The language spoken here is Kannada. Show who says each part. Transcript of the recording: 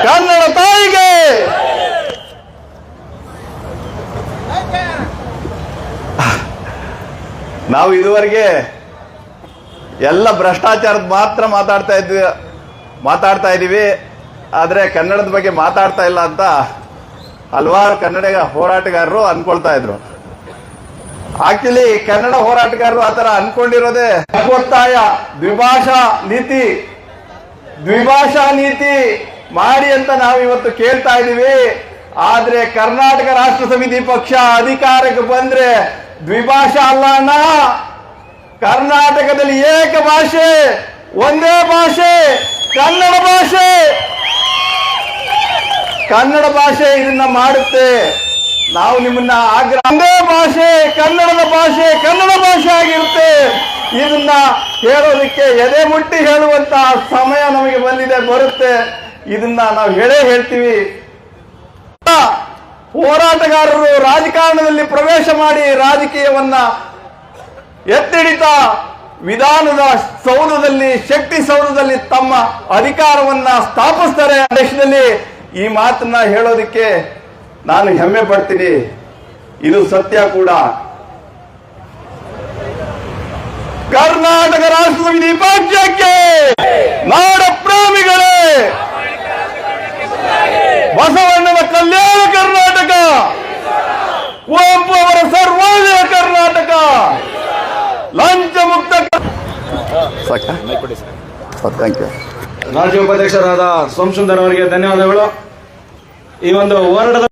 Speaker 1: ಕನ್ನಡ ತಾಯಿಗೆ ನಾವು ಇದುವರೆಗೆ ಎಲ್ಲ ಭ್ರಷ್ಟಾಚಾರದ ಮಾತ್ರ ಮಾತಾಡ್ತಾ ಇದ್ದೀವಿ, ಆದರೆ ಕನ್ನಡದ ಬಗ್ಗೆ ಮಾತಾಡ್ತಾ ಇಲ್ಲ ಅಂತ ಹಲವಾರು ಕನ್ನಡ ಹೋರಾಟಗಾರರು ಅನ್ಕೊಳ್ತಾ ಇದ್ರು. ಆಕ್ಚುಲಿ ಕನ್ನಡ ಹೋರಾಟಗಾರರು ಆತರ ಅನ್ಕೊಂಡಿರೋದೇ ಒತ್ತಾಯ ದ್ವಿಭಾಷಾ ನೀತಿ ಮಾಡಿ ಅಂತ ನಾವು ಇವತ್ತು ಕೇಳ್ತಾ ಇದ್ದೀವಿ. ಆದ್ರೆ ಕರ್ನಾಟಕ ರಾಷ್ಟ್ರ ಸಮಿತಿ ಪಕ್ಷ ಅಧಿಕಾರಕ್ಕೆ ಬಂದ್ರೆ ದ್ವಿಭಾಷಾ ಅಲ್ಲ ಅಣ್ಣ, ಕರ್ನಾಟಕದಲ್ಲಿ ಏಕ ಭಾಷೆ, ಒಂದೇ ಭಾಷೆ, ಕನ್ನಡ ಭಾಷೆ ಇದನ್ನ ಮಾಡುತ್ತೆ. ನಾವು ನಿಮ್ಮನ್ನ ಒಂದೇ ಭಾಷೆ, ಕನ್ನಡ ಭಾಷೆ ಆಗಿರುತ್ತೆ. ಇದನ್ನ ಹೇಳೋದಕ್ಕೆ ಎದೆ ಮುಟ್ಟಿ ಹೇಳುವಂತ ಸಮಯ ನಮಗೆ ಬರುತ್ತೆ. ಇದನ್ನ ನಾವು ಹೇಳ್ತೀವಿ. ಹೋರಾಟಗಾರರು ರಾಜಕಾರಣದಲ್ಲಿ ಪ್ರವೇಶ ಮಾಡಿ ರಾಜಕೀಯವನ್ನ ಎತ್ತಿಡಿತಾ ವಿಧಾನದ ಸೌಧದಲ್ಲಿ, ಶಕ್ತಿ ಸೌಧದಲ್ಲಿ ತಮ್ಮ ಅಧಿಕಾರವನ್ನ ಸ್ಥಾಪಿಸ್ತಾರೆ. ದೇಶದಲ್ಲಿ ಈ ಮಾತನ್ನ ಹೇಳೋದಕ್ಕೆ ನಾನು ಹೆಮ್ಮೆ ಪಡ್ತೀನಿ. ಇದು ಸತ್ಯ ಕೂಡ. ಕರ್ನಾಟಕ ರಾಷ್ಟ್ರ ಸಮಿತಿ ಪಕ್ಷಕ್ಕೆ ನಾಡ ಪ್ರೇಮಿಗಳೇ, ಬಸವಣ್ಣನ ಕಲ್ಯಾಣ ಕರ್ನಾಟಕ, ಕುವೆಂಪು ಅವರ ಸರ್ವೋದಯ ಕರ್ನಾಟಕ, ಲಂಚ ಮುಕ್ತ. Thank you.
Speaker 2: ರಾಜ್ಯ ಉಪಾಧ್ಯಕ್ಷರಾದ ಸೋಮಸುಂದರ್ ಅವರಿಗೆ ಧನ್ಯವಾದಗಳು. ಈ ಒಂದು ಹೋರಾಟದ